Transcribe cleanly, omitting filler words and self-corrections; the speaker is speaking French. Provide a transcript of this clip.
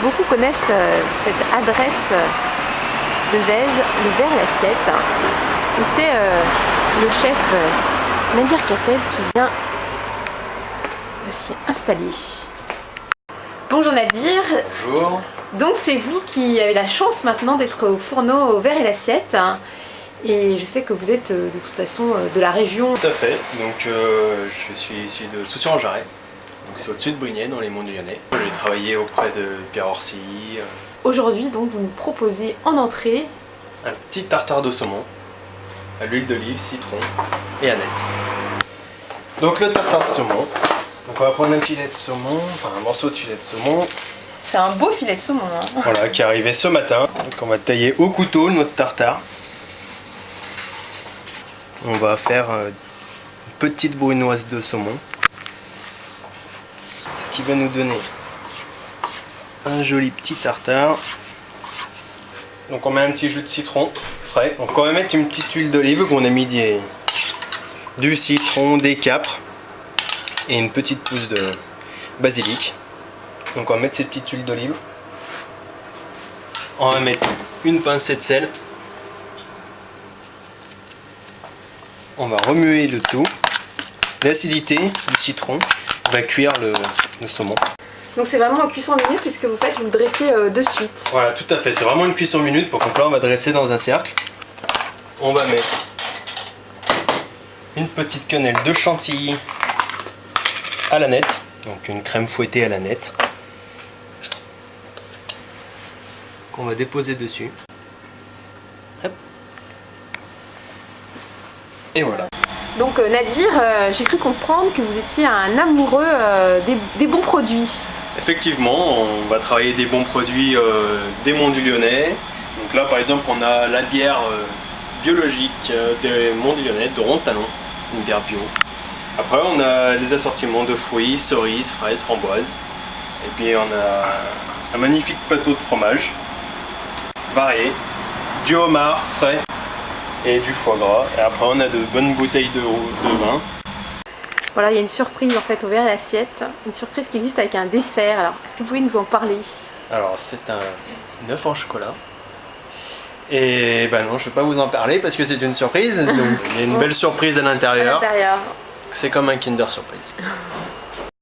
Beaucoup connaissent cette adresse de Vèze, le verre et l'assiette. Et c'est le chef Nadir Kassed qui vient de s'y installer. Bonjour Nadir. Bonjour. Donc c'est vous qui avez la chance maintenant d'être au fourneau au verre et l'assiette. Et je sais que vous êtes de toute façon de la région. Tout à fait. Donc je suis issu de Soucy-en-Jarret. Donc c'est au-dessus de Brignais, dans les Monts du Lyonnais. J'ai travaillé auprès de Pierre Orsi. Aujourd'hui donc vous nous proposez en entrée un petit tartare de saumon à l'huile d'olive, citron et aneth. Donc le tartare de saumon. Donc on va prendre un filet de saumon, enfin un morceau de filet de saumon. C'est un beau filet de saumon. Hein. Voilà, qui est arrivé ce matin. Donc on va tailler au couteau notre tartare. On va faire une petite brunoise de saumon. Ce qui va nous donner un joli petit tartare. Donc on met un petit jus de citron frais. Donc on va mettre une petite huile d'olive où on a mis du citron, des capres et une petite pousse de basilic. Donc on va mettre cette petite huile d'olive. On va mettre une pincée de sel. On va remuer le tout. L'acidité du citron va cuire le saumon. Donc c'est vraiment en cuisson minute puisque vous le dressez de suite. Voilà, tout à fait. C'est vraiment une cuisson minute. Pour qu'on va dresser dans un cercle. On va mettre une petite quenelle de chantilly à l'aneth. Donc une crème fouettée à l'aneth. Qu'on va déposer dessus. Hop. Et voilà. Donc Nadir, j'ai cru comprendre que vous étiez un amoureux des bons produits. Effectivement, on va travailler des bons produits des Monts du Lyonnais. Donc là par exemple on a la bière biologique des Monts du Lyonnais, de Rontalon, une bière bio. Après on a les assortiments de fruits, cerises, fraises, framboises. Et puis on a un magnifique plateau de fromage varié, du homard frais et du foie gras. Et après on a de bonnes bouteilles de vin. Voilà, il y a une surprise en fait au verre et l'assiette. Une surprise qui existe avec un dessert. Alors, est-ce que vous pouvez nous en parler? Alors c'est un œuf en chocolat. Et ben non, je ne vais pas vous en parler parce que c'est une surprise. Donc il y a une belle surprise à l'intérieur. C'est comme un Kinder Surprise.